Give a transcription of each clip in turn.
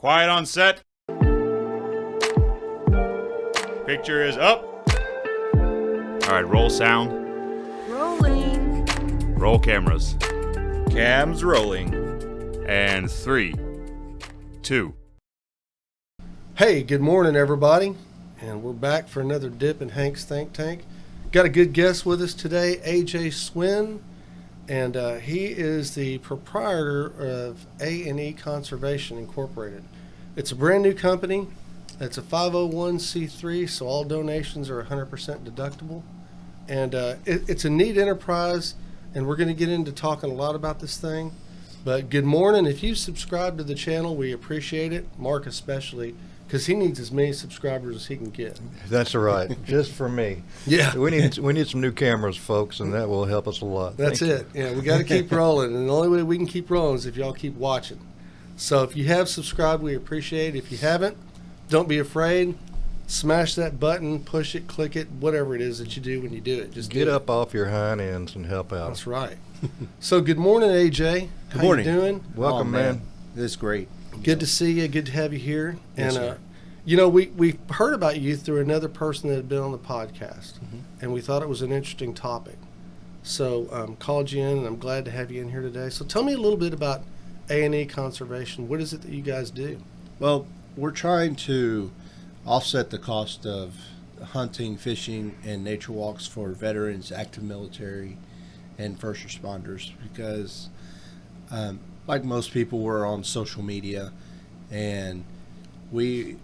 Quiet on set. Picture is up. All right, roll sound. Rolling. Roll cameras. Cam's rolling. And 3, 2. Hey, good morning, everybody. And we're back for another dip in Hank's Think Tank. Got a good guest with us today, AJ Schwind. And he is the proprietor of A&E Conservation Incorporated. It's a brand new company. It's a 501c3, so all donations are 100% deductible. And it's a neat enterprise, and we're going to get into talking a lot about this thing. But good morning. If you subscribe to the channel, we appreciate it. Mark especially, because he needs as many subscribers as he can get. That's right. Just for me. Yeah. We need some new cameras, folks, and that will help us a lot. That's it. Yeah, we got to keep rolling, and the only way we can keep rolling is if y'all keep watching. So if you have subscribed, we appreciate it. If you haven't, don't be afraid. Smash that button, push it, click it, whatever it is that you do when you do it. Just get up off your hind ends and help out. That's right. So good morning, AJ. Good morning. How you doing? Welcome, man. This is great. Good to see you. Good to have you here. Yes, And sir. you know, we heard about you through another person that had been on the podcast, and we thought it was an interesting topic. So called you in, and I'm glad to have you in here today. So tell me a little bit about A&E Conservation. What is it that you guys do? Well, we're trying to offset the cost of hunting, fishing, and nature walks for veterans, active military, and first responders because, like most people, we're on social media, and we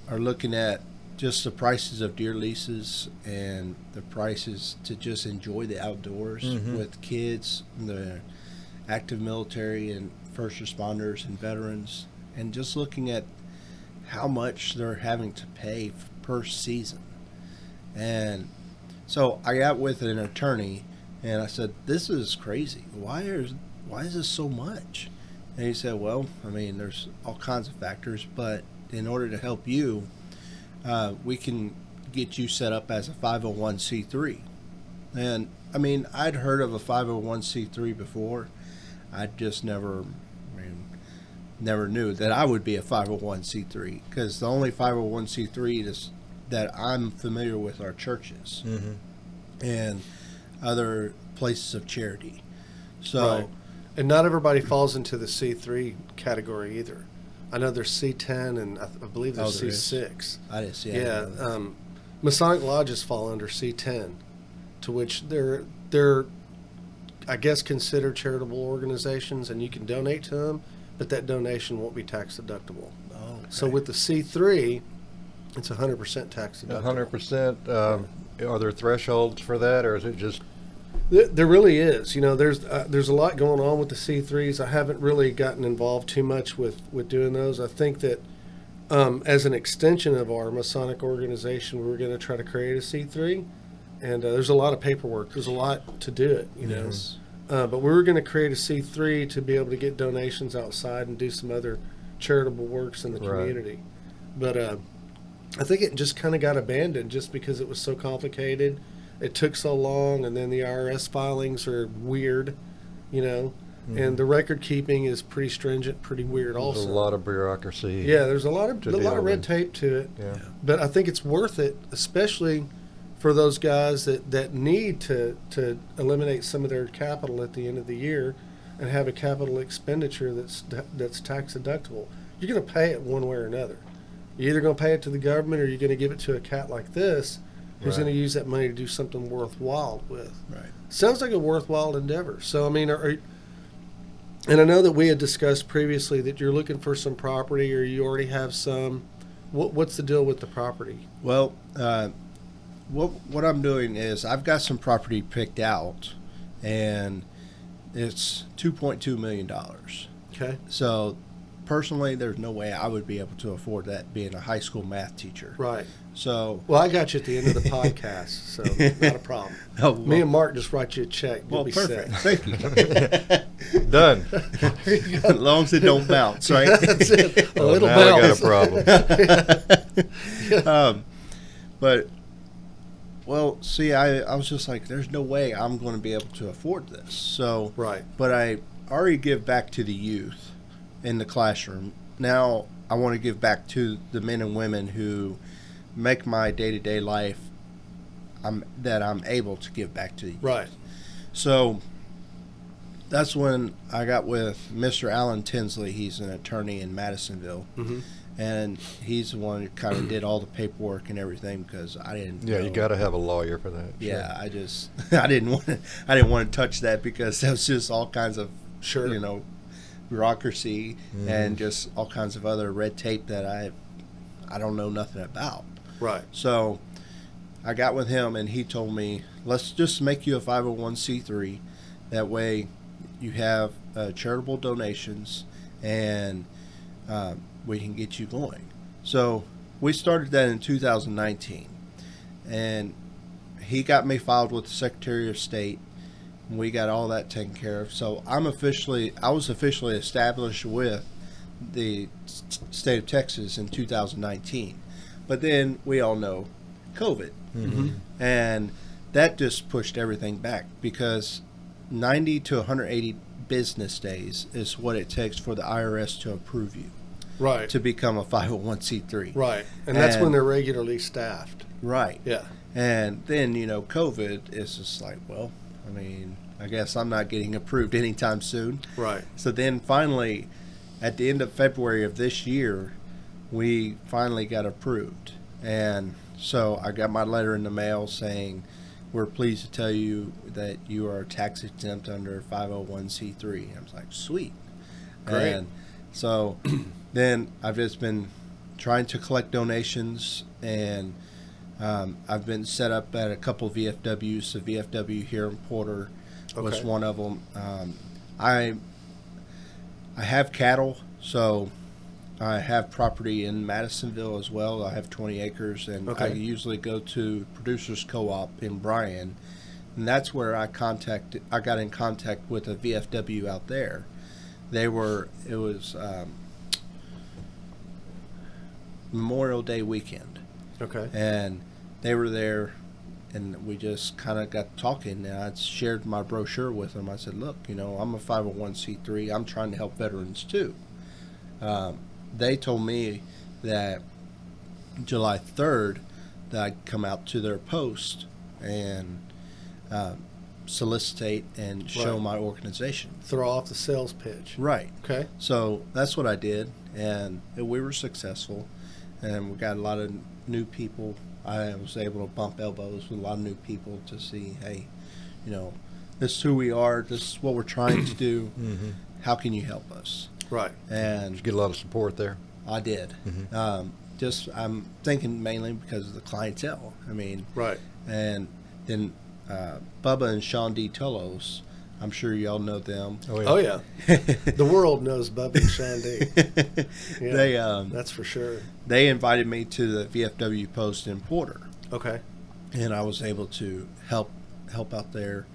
are looking at just the prices of deer leases and the prices to just enjoy the outdoors with kids, the active military and first responders and veterans, and just looking at how much they're having to pay per season. And so I got with an attorney and I said, this is crazy. Why is this so much? And he said, well, I mean, there's all kinds of factors, but in order to help you, we can get you set up as a 501c3. And I mean, I'd heard of a 501c3 before. I just never knew that I would be a 501c3 because the only 501c3 that I'm familiar with are churches and other places of charity. So, Right. And not everybody falls into the C3 category either. I know there's C10 and I believe there's there C6. is. I didn't see Yeah, that. Masonic lodges fall under C10, to which they're I guess considered charitable organizations, and you can donate to them, but that donation won't be tax deductible. Oh, okay. So with the C3, it's 100% tax deductible. 100%. Are there thresholds for that, or is it just? There really is. You know, there's a lot going on with the C3s. I haven't really gotten involved too much with doing those. I think that as an extension of our Masonic organization, we were going to try to create a C3, and there's a lot of paperwork. There's a lot to do it, you know. But we were going to create a C3 to be able to get donations outside and do some other charitable works in the community. But I think it just kind of got abandoned just because it was so complicated. It took so long, and then the IRS filings are weird, you know, and the record keeping is pretty stringent, pretty weird also. There's a lot of bureaucracy. Yeah, there's a lot of to deal red with. tape to it. Yeah. But I think it's worth it, especially for those guys that need to eliminate some of their capital at the end of the year and have a capital expenditure that's tax deductible. You're going to pay it one way or another. You're either going to pay it to the government or you're going to give it to a cat like this who's Right. going to use that money to do something worthwhile with. Right. Sounds like a worthwhile endeavor. So, I mean, and I know that we had discussed previously that you're looking for some property or you already have some. What's the deal with the property? Well, what I'm doing is I've got some property picked out, and it's $2.2 million. Okay. So personally, there's no way I would be able to afford that being a high school math teacher. Right. So, Well, I got you at the end of the podcast, so not a problem. Oh, Me and Mark just write you a check. You'll well, be perfect. set. Thank you. Done. As long as it don't bounce, right? That's it. A Oh, little now I bounce. got a problem. But, well, see, I was just like, there's no way I'm going to be able to afford this. So, Right. But I already give back to the youth in the classroom. Now, I want to give back to the men and women who make my day-to-day life that I'm able to give back to you. Right. So that's when I got with Mr. Alan Tinsley. He's an attorney in Madisonville. Mm-hmm. And he's the one who kind of did all the paperwork and everything because I didn't. Yeah, know. you got to have a lawyer for that. Yeah, I just I didn't want to touch that because that was just all kinds of Sure. bureaucracy and just all kinds of other red tape that I don't know nothing about. Right. So I got with him and he told me, let's just make you a 501c3. That way you have charitable donations and we can get you going. So we started that in 2019 and he got me filed with the Secretary of State. We got all that taken care of. So I was officially established with the state of Texas in 2019. But then we all know COVID. Mm-hmm. And that just pushed everything back because 90 to 180 business days is what it takes for the IRS to approve you Right. to become a 501c3. Right. And that's when they're regularly staffed. Right. Yeah. And then, COVID is just like, well, I mean, I guess I'm not getting approved anytime soon. Right. So then finally, at the end of February of this year, we finally got approved. And so I got my letter in the mail saying, we're pleased to tell you that you are tax exempt under 501c3. I was like, sweet. Great. And so then I've just been trying to collect donations, and I've been set up at a couple VFWs. The VFW here in Porter was Okay. one of them. I have cattle, so I have property in Madisonville as well. I have 20 acres, and Okay. I usually go to Producers Co-op in Bryan, and that's where I got in contact with a VFW out there. It was Memorial Day weekend, Okay. and they were there, and we just kind of got talking, and I shared my brochure with them. I said, look, I'm a 501c3. I'm trying to help veterans too. They told me that July 3rd that I'd come out to their post and solicitate and show Right. my organization. Throw off the sales pitch. Right. Okay. So that's what I did, and we were successful, and we got a lot of new people. I was able to bump elbows with a lot of new people to see, hey, this is who we are. This is what we're trying to do. Mm-hmm. How can you help us? Right. And Did you get a lot of support there? I did. Mm-hmm. I'm thinking mainly because of the clientele. I mean, Right. and then Bubba and Sean D. Tullos, I'm sure y'all know them. Oh, yeah. The world knows Bubby and Sean D. Yeah, They that's for sure. they invited me to the VFW post in Porter, Okay. and I was able to help out there.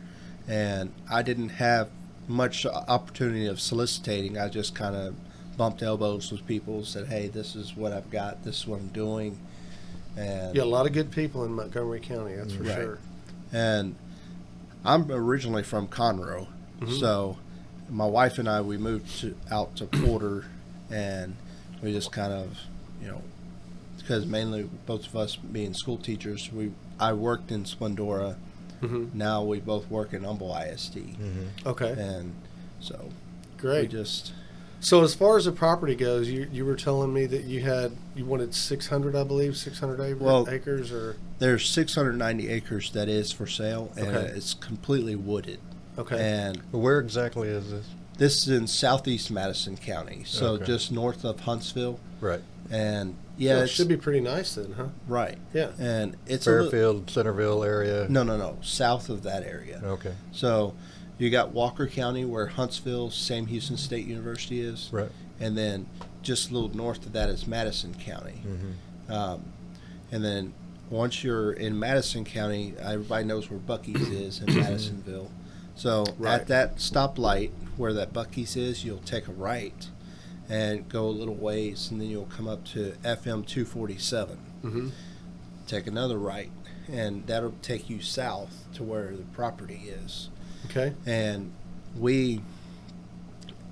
And I didn't have much opportunity of soliciting. I just kind of bumped elbows with people, said, hey, this is what I've got, this is what I'm doing. And Yeah, a lot of good people in Montgomery County, that's for Right. sure. And I'm originally from Conroe, so my wife and I, we moved out to Porter, and we just kind of, because mainly both of us being school teachers, I worked in Splendora. Mm-hmm. Now we both work in Humble ISD, Mm-hmm. Okay. and so we Great. just So as far as the property goes, you were telling me that you wanted 600, I believe, 600 Well, acres, or there's 690 acres that is for sale, and Okay. it's completely wooded. okay. And Well, where exactly is this? this is in southeast Madison County, so Okay. just north of Huntsville. Right. And So yeah, it it's should be pretty nice then, huh? right. Yeah. And it's a little, Fairfield, Centerville area? no, south of that area. Okay. So you got Walker County, where Huntsville, Sam Houston State University is, Right. and then just a little north of that is Madison County. Mm-hmm. And then once you're in Madison County, everybody knows where Buc-ee's is in Madisonville. So Right. at that stoplight where that Buc-ee's is, you'll take a right and go a little ways, and then you'll come up to FM 247. Mm-hmm. Take another right, and that'll take you south to where the property is. Okay. And we,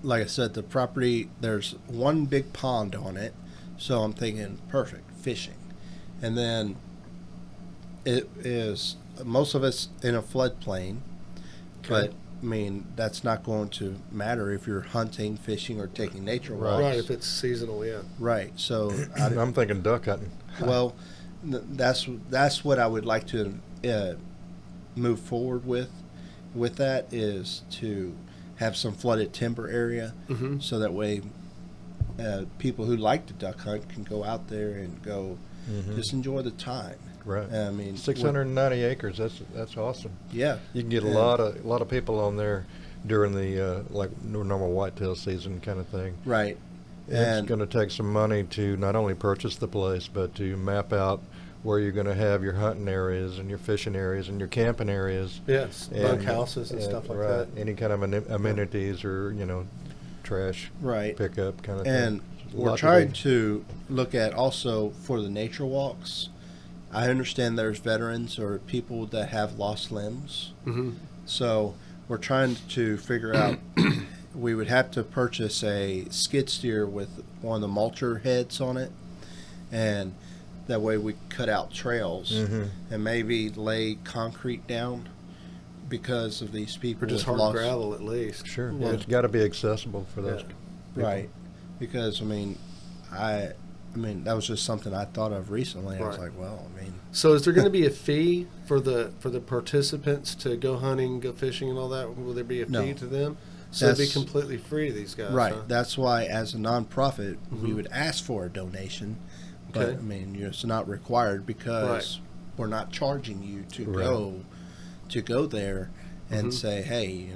like I said, the property, there's one big pond on it, So I'm thinking, perfect, fishing. And then it is, most of it's in a floodplain, but I mean, that's not going to matter if you're hunting, fishing, or taking nature walks. Right, if it's seasonal, yeah. Right. So, I'm thinking duck hunting. well, that's what I would like to move forward with. With that is to have some flooded timber area, Mm-hmm. so that way people who like to duck hunt can go out there and go just enjoy the time. Right. I mean, 690 acres. That's awesome. Yeah. You can get a lot of people on there during the like normal whitetail season kind of thing. Right. It's And going to take some money to not only purchase the place, but to map out where you're going to have your hunting areas and your fishing areas and your camping areas. Yes, bunk houses and stuff like that. Any kind of amenities or trash right. pickup kind of And thing. we're trying to look at also for the nature walks. I understand there's veterans or people that have lost limbs. Mm-hmm. So we're trying to figure out, we would have to purchase a skid steer with one of the mulcher heads on it. And that way we cut out trails and maybe lay concrete down because of these people. Or just with hard lost, gravel at least. Sure. Yeah. It's got to be accessible for those. Yeah. people. Right. Because, I mean, that was just something I thought of recently. I was Right. like, well, I mean, So is there going to be a fee for the participants to go hunting, go fishing, and all that? Will there be a No. fee to them? So it'd be That's- completely free to these guys, right. huh? That's why, as a nonprofit, we Mhm. would ask for a donation, but Okay. I mean, it's not required because we're not charging you to Right. go there and Mhm. say, hey,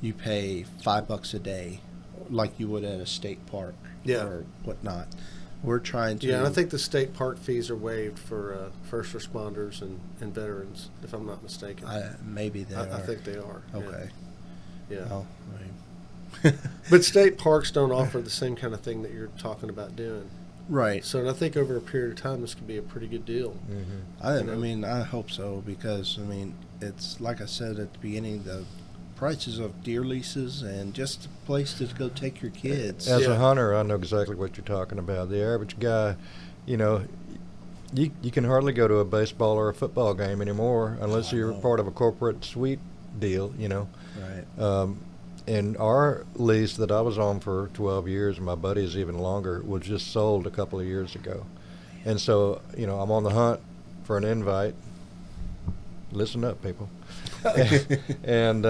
you pay $5 a day, like you would at a state park Yeah. or whatnot. We're trying to. Yeah, and I think the state park fees are waived for first responders and veterans, if I'm not mistaken. Maybe they are. I think they are. yeah. Okay. Yeah. Well, I mean, But state parks don't offer the same kind of thing that you're talking about doing. right. So and I think over a period of time, this could be a pretty good deal. Mm-hmm. I mean, I hope so because I mean, it's like I said at the beginning, the prices of deer leases and just a place to go take your kids. As Yeah. a hunter, I know exactly what you're talking about. The average guy, you can hardly go to a baseball or a football game anymore unless I you're know. part of a corporate suite deal, Right. And our lease that I was on for 12 years, and my buddy's even longer, was just sold a couple of years ago. And so, I'm on the hunt for an invite. Listen up, people. and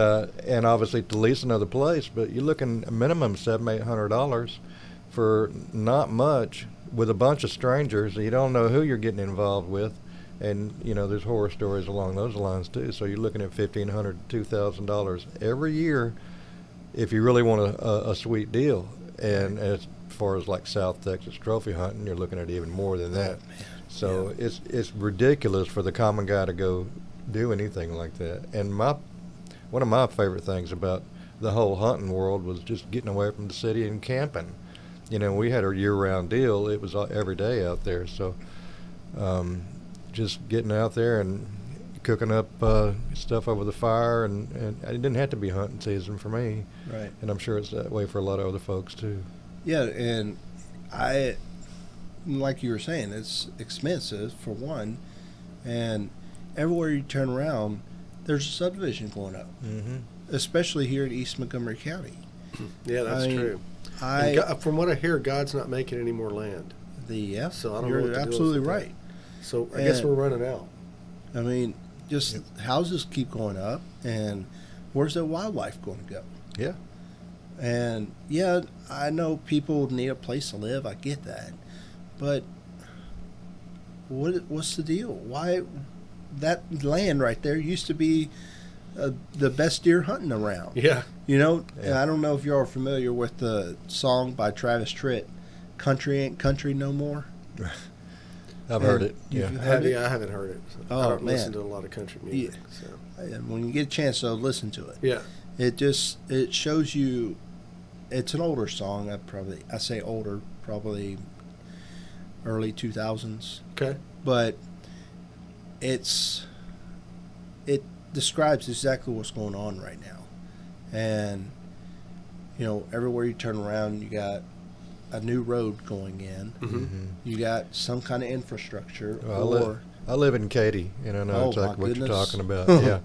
obviously to lease another place, but you're looking a minimum $700-800 for not much with a bunch of strangers. You don't know who you're getting involved with, and there's horror stories along those lines too. So you're looking at $1,500 to $2,000 every year if you really want a sweet deal. And as far as like South Texas trophy hunting, you're looking at even more than that. So it's ridiculous for the common guy to go do anything like that. And one of my favorite things about the whole hunting world was just getting away from the city and camping. We had a year-round deal. It was every day out there. So just getting out there and cooking up stuff over the fire, and it didn't have to be hunting season for me. Right. And I'm sure it's that way for a lot of other folks too. Yeah, and like you were saying, it's expensive for one, and everywhere you turn around, there's a subdivision going up, especially here in East Montgomery County. Yeah, that's I mean, true. And from what I hear, God's not making any more land. So I don't know you're what to do absolutely with that. right. So I guess And- we're running out. I mean, just houses keep going up, and where's the wildlife going to go? Yeah. And yeah, I know people need a place to live. I get that, but what's the deal? Why that land right there used to be the best deer hunting around? Yeah. And I don't know if y'all are familiar with the song by Travis Tritt, "Country Ain't Country No More." I've heard it. You've Yeah. heard it? I haven't heard it. Oh, I don't man. listen to a lot of country music. So. When you get a chance, though, listen to it. Yeah. It shows you. It's an older song. I say older, probably early 2000s. Okay. But it describes exactly what's going on right now. And everywhere you turn around, you got a new road going in. Mm-hmm. You got some kind of infrastructure. Well, I live in Katy, and I know Oh, exactly my what you're goodness. talking about. Yeah.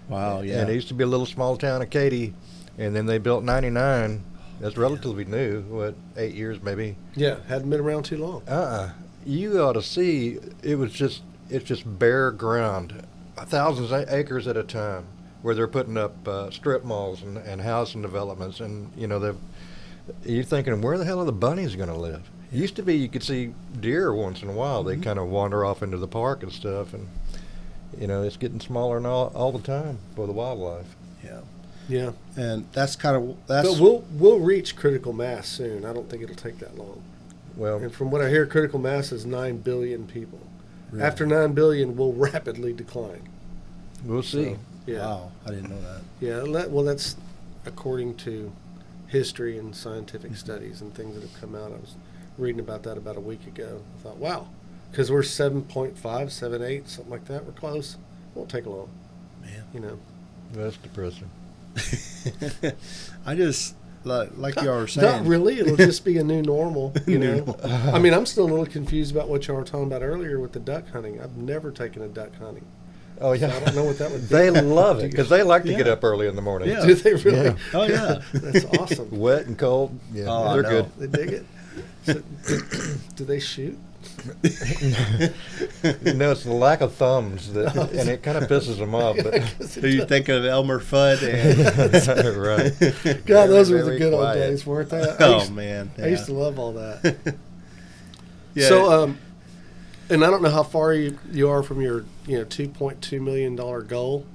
Wow, yeah. And it used to be a little small town of Katy, and then they built 99. That's relatively new. What, 8 years maybe? Yeah, hadn't been around too long. You ought to see. It's just bare ground, thousands of acres at a time, where they're putting up strip malls and housing developments, and you're thinking, where the hell are the bunnies going to live? It used to be you could see deer once in a while. They kind of wander off into the park and stuff, and it's getting smaller and all the time for the wildlife. Yeah. Yeah, And that's but we'll reach critical mass soon. I don't think it'll take that long. Well, And from what I hear, critical mass is 9 billion people. Really? After 9 billion, we'll rapidly decline. we'll see. So, yeah, Wow, I didn't know that. yeah. Well, that's according to history and scientific studies and things that have come out. I was reading about that about a week ago. I thought, wow, because we're 7.5, 7.8, something like that. We're close. Won't take long. Man. That's depressing. I just, like you were saying. Not really. It'll just be a new normal. I mean, I'm still a little confused about what y'all were talking about earlier with the duck hunting. I've never taken a duck hunting. Oh So yeah, I don't know what that would be. they love it because they like to get Yeah. up early in the morning. Yeah. Do they really? Yeah. Oh, yeah. That's awesome. Wet and cold. Yeah, Oh, I they're know. good. They dig it. So, do they shoot? It's the lack of thumbs and it kind of pisses them off. But So you think of Elmer Fudd and right. God, those were the Very good old quiet. days, weren't they? oh man, I used to yeah. love all that. Yeah. So, and I don't know how far you are from your $2.2 million goal.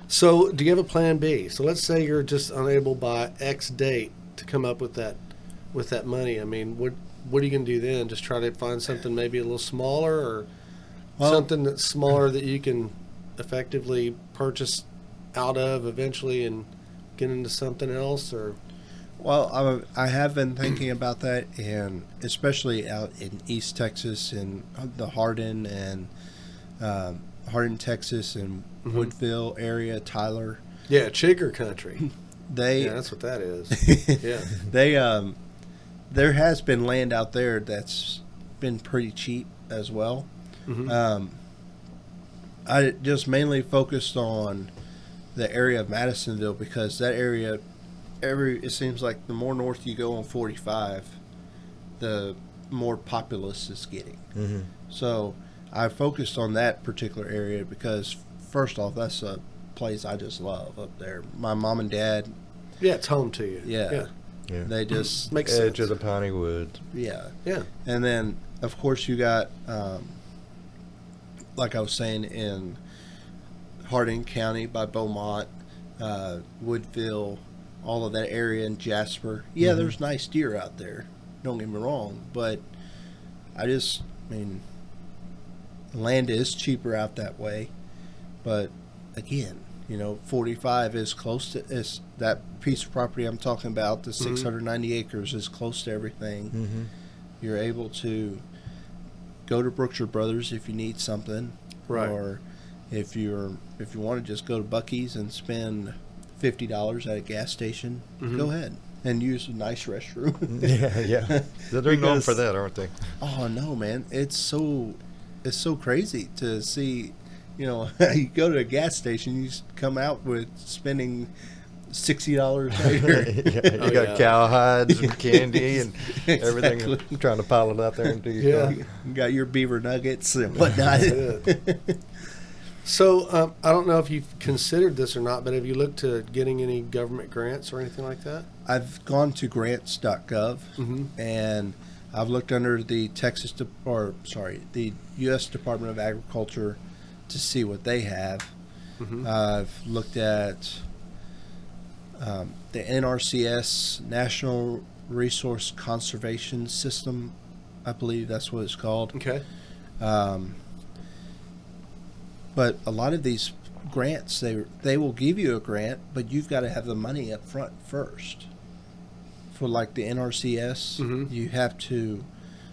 So do you have a plan B? So let's say you're just unable by X date to come up with that money. I mean, what are you going to do then? Just try to find something maybe a little smaller, or something that's smaller that you can effectively purchase out of eventually and get into something else, or Well, I have been thinking about that, and especially out in East Texas and the Hardin and Hardin, Texas, and Woodville area, Tyler. yeah, chigger country. They Yeah, that's what that is. Yeah. they there has been land out there that's been pretty cheap as well. Mhm. I just mainly focused on the area of Madisonville because that area, it seems like the more north you go on 45, the more populous it's getting. Mm-hmm. So I focused on that particular area because, first off, that's a place I just love up there. My mom and dad, Yeah, it's home to you. Yeah. Yeah. they just, Makes Edge sense. of the piney woods. yeah. Yeah. And then, of course, you got, like I was saying, in Hardin County by Beaumont, Woodville, all of that area in Jasper. Yeah, there's nice deer out there. Don't get me wrong. But I mean, land is cheaper out that way. But again, 45 is close to that piece of property I'm talking about. The 690 acres is close to everything. Mm-hmm. You're able to go to Brookshire Brothers if you need something, Right. or if you want to just go to Buc-ee's and spend $50 at a gas station, go ahead and use a nice restroom. Yeah. They're known Because- for that, aren't they? Oh no, man! It's so crazy to see. You go to a gas station, you come out with spending $60 later. You got yeah. cowhides and candy and everything, Exactly. trying to pile it out there into your car. You got your beaver nuggets and whatnot. So I don't know if you've considered this or not, but have you looked to getting any government grants or anything like that? I've gone to grants.gov and I've looked under the the U.S. Department of Agriculture to see what they have. I've looked at the NRCS, National Resource Conservation System. I believe that's what it's called. Okay. But a lot of these grants, they will give you a grant, but you've got to have the money up front first. For like the NRCS, you have to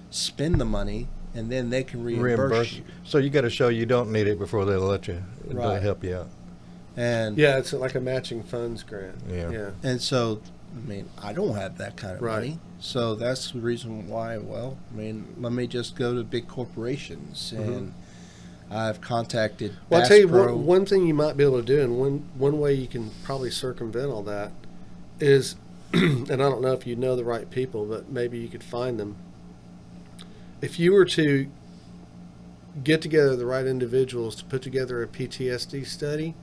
spend the money, and then they can reimburse you. So you got to show you don't need it before they'll let you. They'll Right. help you out. And Yeah, it's like a matching funds grant. Yeah. Yeah. and so I mean, I don't have that kind of Right. money. So that's the reason why, well, I mean, let me just go to big corporations. And I've contacted Well, I'll Bass tell you Pro. one thing you might be able to do, and one way you can probably circumvent all that is, and I don't know if you know the right people, but maybe you could find them. If you were to get together the right individuals to put together a PTSD study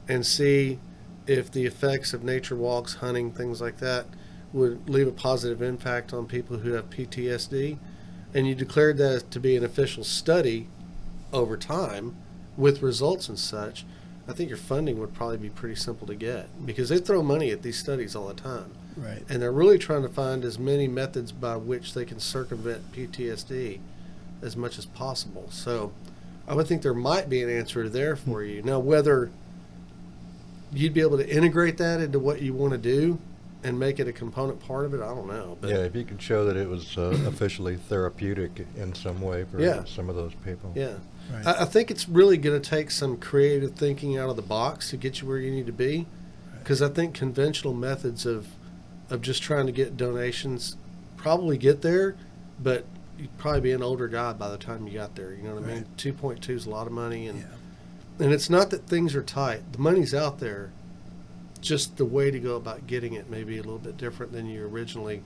and see if the effects of nature walks, hunting, things like that would leave a positive impact on people who have PTSD, and you declared that to be an official study over time with results and such, I think your funding would probably be pretty simple to get, because they throw money at these studies all the time. Right. And they're really trying to find as many methods by which they can circumvent PTSD as much as possible. So I would think there might be an answer there for you. Now, whether you'd be able to integrate that into what you want to do and make it a component part of it, I don't know. But Yeah, if you could show that it was officially therapeutic in some way for Yeah. some of those people. yeah. Right. I think it's really going to take some creative thinking out of the box to get you where you need to be, because I think conventional methods of just trying to get donations probably get there, but you'd probably be an older guy by the time you got there. You know what I mean? Right. 2.2 is a lot of money, and Yeah. and it's not that things are tight. The money's out there. Just the way to go about getting it may be a little bit different than you originally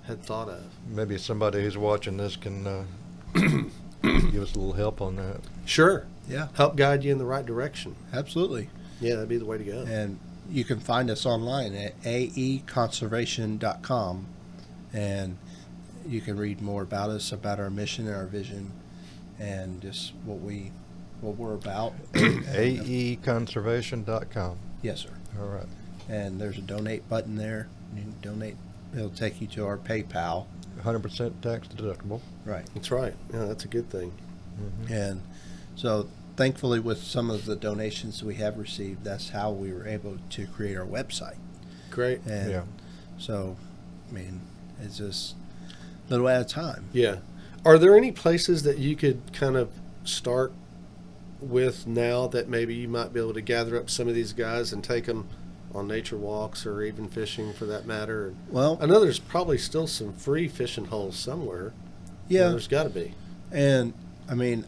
had thought of. Maybe somebody who's watching this can give us a little help on that. Sure. Yeah, Help guide you in the right direction. absolutely. Yeah, that'd be the way to go. And you can find us online at aeconservation.com, and you can read more about us, about our mission and our vision, and just what we're about. AEconservation.com. Yes, sir. All right. And there's a donate button there. You can donate. It'll take you to our PayPal. 100% tax deductible. Right. That's right. Yeah, that's a good thing. And so thankfully with some of the donations we have received, that's how we were able to create our website. Great. And Yeah. so, I mean, it's just a little at a time. Yeah. Are there any places that you could kind of start with now that maybe you might be able to gather up some of these guys and take them on nature walks or even fishing for that matter? Well, I know there's probably still some free fishing holes somewhere. yeah. There's got to be. And I mean,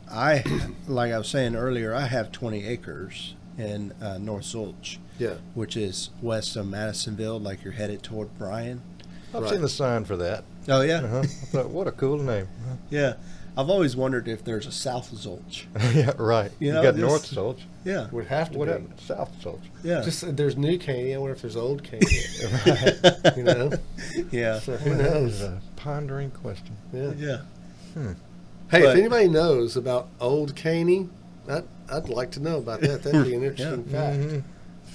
like I was saying earlier, I have 20 acres in North Zulch, Yeah. which is west of Madisonville, like you're headed toward Bryan. I've Right. seen the sign for that. Oh, yeah. Uh-huh. I thought, what a cool name. Yeah. I've always wondered if there's a South Zulch. Yeah, right. You You, know, got just- North Solch. Yeah. Would have to What be. happened? South Solch. Yeah. Just there's new Caney. I wonder if there's old Caney. You know? Yeah. So who That knows? is a pondering question. Yeah. Yeah. Hey, But- if anybody knows about old Caney, I'd like to know about that. That'd be an interesting fact. Mhm.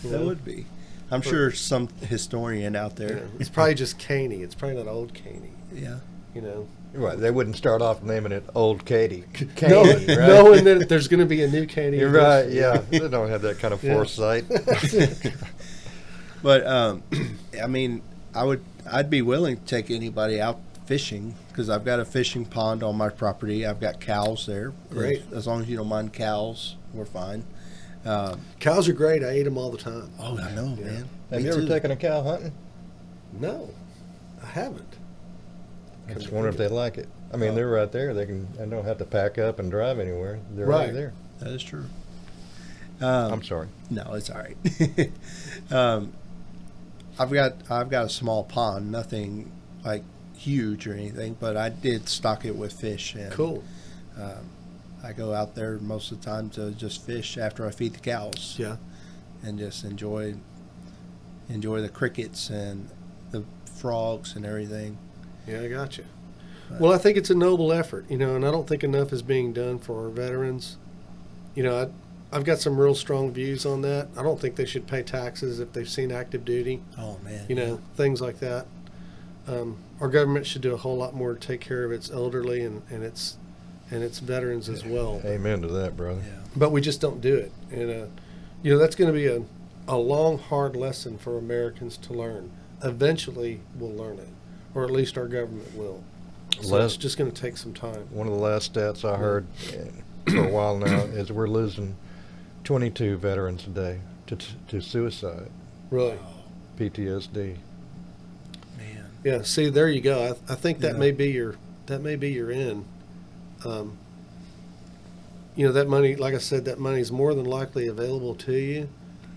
You That know? would be. I'm sure some historian out Yeah. there. It's probably just Caney. It's probably not old Caney. Yeah. You know, Right, they wouldn't start off naming it Old Katie. No- Caney, right? knowing that there's going to be a new Caney. You're right, yeah. They don't have that kind of Yeah. foresight. But I mean, I'd be willing to take anybody out fishing because I've got a fishing pond on my property. I've got cows there. Great. As long as you don't mind cows, we're fine. Cows are great. I eat them all the time. Oh, I know, Yeah. man. Have Me you ever too. taken a cow hunting? No, I haven't. I just wonder if they like it. I mean, they're right there. They don't have to pack up and drive anywhere. They're right Right. there. That is true. I'm sorry. No, it's all right. I've got a small pond, nothing like huge or anything, but I did stock it with fish. And, Cool. I go out there most of the time to just fish after I feed the cows. Yeah. And just enjoy the crickets and the frogs and everything. Yeah, I got you. Well, I think it's a noble effort, you know, and I don't think enough is being done for our veterans. You know, I've got some real strong views on that. I don't think they should pay taxes if they've seen active duty, Oh man. you know, things like that. Our government should do a whole lot more to take care of its elderly and its veterans as well. Amen to that, brother. Yeah. But we just don't do it. And, you know, that's going to be a long, hard lesson for Americans to learn. Eventually, we'll learn it, or at least our government will. So it's just going to take some time. One of the last stats I heard for a while now is we're losing 22 veterans a day to suicide, Really? PTSD. Yeah. See, there you go. I think that Yeah. may be your end. That money, like I said, that money is more than likely available to you.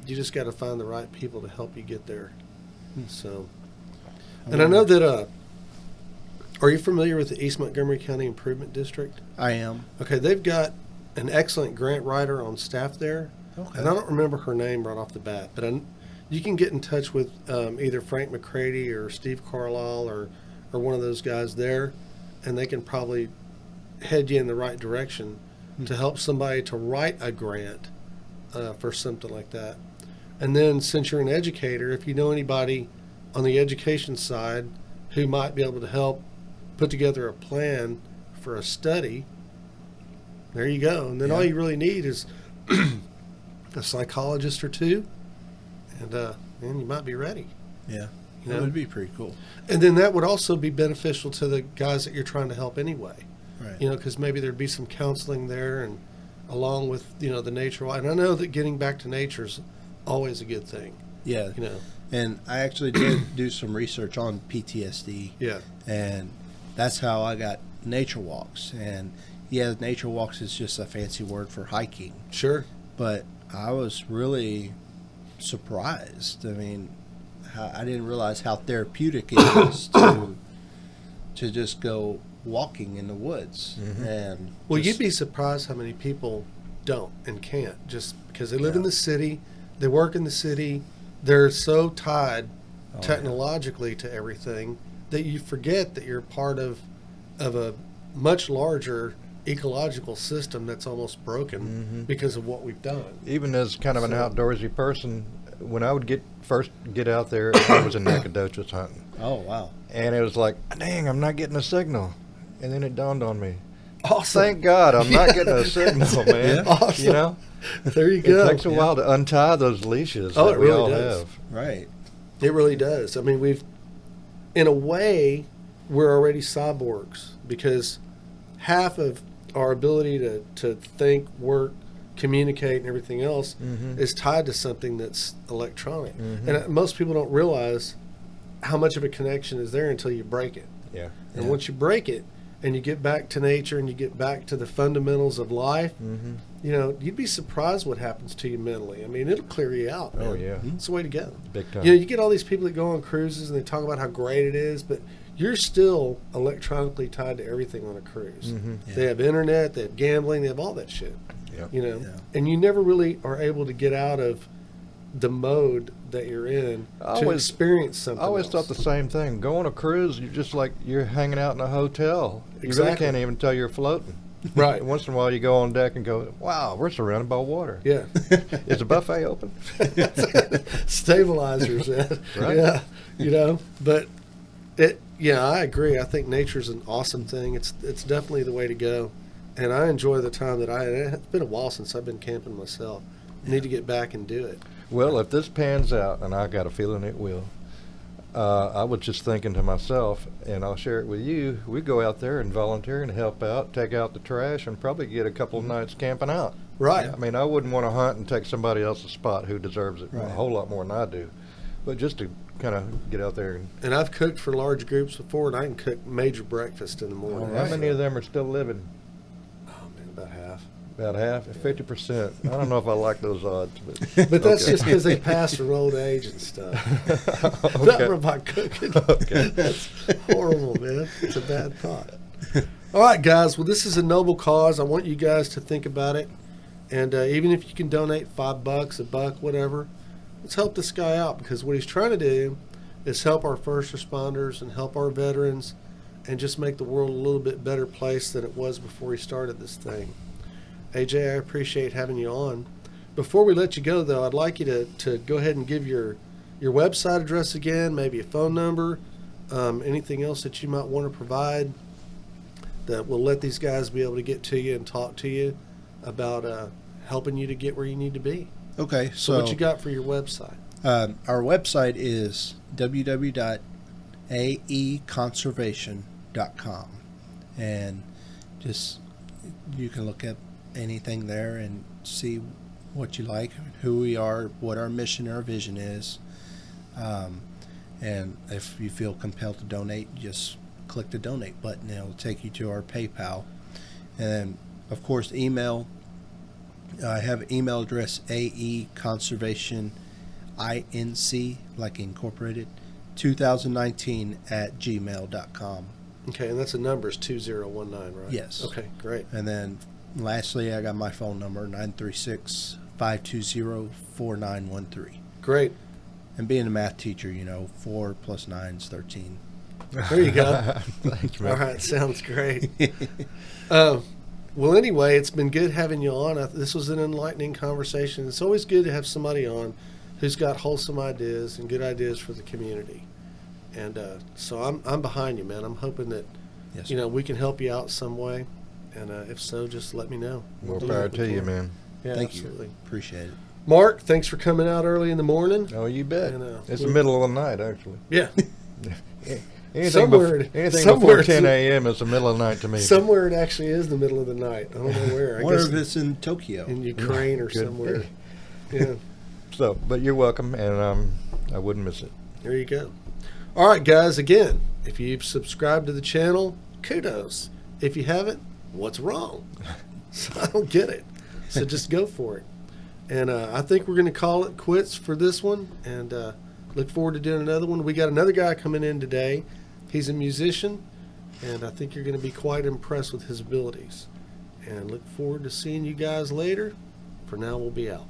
You just got to find the right people to help you get there. So, and I know that. Are you familiar with the East Montgomery County Improvement District? I am. Okay, they've got an excellent grant writer on staff there, Okay. and I don't remember her name right off the bat, but you can get in touch with either Frank McCready or Steve Carlisle or one of those guys there, and they can probably head you in the right direction to help somebody to write a grant for something like that. And then, since you're an educator, if you know anybody on the education side who might be able to help put together a plan for a study, there you go. And then all you really need is a psychologist or two, and you might be ready. Yeah. You That know? would be pretty cool. And then that would also be beneficial to the guys that you're trying to help anyway. Right. Because maybe there'd be some counseling there, and along with the nature. And I know that getting back to nature is always a good thing. Yeah. And I actually did do some research on PTSD. Yeah. And that's how I got nature walks. And yeah, nature walks is just a fancy word for hiking. Sure. But I was really surprised. I mean, I didn't realize how therapeutic it is to just go walking in the woods. And Well, just- you'd be surprised how many people don't and can't, just because they live in the city, they work in the city, they're so tied technologically to everything that you forget that you're part of a much larger ecological system that's almost broken because of what we've done. Even as kind of an outdoorsy person, when I would first get out there, I was in Nacogdoches hunting. Oh, wow. And it was like, dang, I'm not getting a signal. And then it dawned on me, Awesome. thank God I'm not getting a signal, man. Awesome. You know? There you go. It takes a while to untie those leashes Oh, that it we really all does. have. Right. It really does. I mean, in a way, we're already cyborgs because half of our ability to think, work, communicate, and everything else is tied to something that's electronic. And most people don't realize how much of a connection is there until you break it. Yeah. And once you break it and you get back to nature and you get back to the fundamentals of life, you'd be surprised what happens to you mentally. I mean, it'll clear you out, man. Oh, yeah. It's the way to go. Big time. You get all these people that go on cruises and they talk about how great it is, but you're still electronically tied to everything on a cruise. Yeah. They have internet, they have gambling, they have all that shit. Yep. Yeah. And you never really are able to get out of the mode that you're in to experience something I always else. thought the same thing. Go on a cruise, you're just like you're hanging out in a hotel. You really Exactly. can't even tell you're floating. Right. And once in a while you go on deck and go, wow, we're surrounded by water. Yeah. Is the buffet open? Stabilizers, man. Right. Yeah. But I agree. I think nature's an awesome thing. It's definitely the way to go. And I enjoy the time that it's been a while since I've been camping myself. I need to get back and do it. Well, if this pans out, and I got a feeling it will, I was just thinking to myself, and I'll share it with you, we go out there and volunteer and help out, take out the trash, and probably get a couple of nights camping out. Right. I mean, I wouldn't want to hunt and take somebody else's spot who deserves it a Right. whole lot more than I do. But just to kind of get out there and... And I've cooked for large groups before, and I can cook major breakfast in the morning. How many of them are still living? Oh, man, about half. About half? 50%. I don't know if I like those odds. But, But that's okay. just because they pass from old age and stuff. Not Okay. from my cooking. Okay. That's horrible, man. It's a bad thought. All right, guys. Well, this is a noble cause. I want you guys to think about it. And even if you can donate $5, $1, whatever, let's help this guy out, because what he's trying to do is help our first responders and help our veterans and just make the world a little bit better place than it was before he started this thing. AJ, I appreciate having you on. Before we let you go, though, I'd like you to go ahead and give your website address again, maybe a phone number, anything else that you might want to provide that will let these guys be able to get to you and talk to you about helping you to get where you need to be. Okay. So what you got for your website? Our website is www.aeconservation.com, and just you can look at anything there and see what you like, who we are, what our mission, our vision is, And if you feel compelled to donate, just click the donate button. It'll take you to our PayPal. And then, of course, email. I have an email address, A&E Conservation, INC, like incorporated, 2019 at gmail.com. Okay, and that's the number is 2019, right? Yes. Okay, great. And then lastly, I got my phone number, 936-520-4913. Great. And being a math teacher, 4 plus 9 is 13. There you go. Thank you, man. All right, sounds great. Well, anyway, it's been good having you on. This was an enlightening conversation. It's always good to have somebody on who's got wholesome ideas and good ideas for the community. And so I'm behind you, man. I'm hoping that Yes, we can help you out some way. And if so, just let me know. More do power what we to you, can. man. Yeah, Thank absolutely. you. Appreciate it. Mark, thanks for coming out early in the morning. Oh, you bet. And, It's the middle of the night, actually. Yeah. Anything, Somewhere- anything somewhere before 10 it's- a.m. is the middle of the night to me. Somewhere it actually is the middle of the night. I don't know where. I I wonder guess if it's in Tokyo. in Ukraine or Could somewhere. be. Yeah. So, but you're welcome, and I wouldn't miss it. There you go. All right, guys. Again, if you've subscribed to the channel, kudos. If you haven't, what's wrong? So I don't get it. So just go for it. And I think we're going to call it quits for this one. And look forward to doing another one. We got another guy coming in today. He's a musician, and I think you're going to be quite impressed with his abilities. And look forward to seeing you guys later. For now, we'll be out.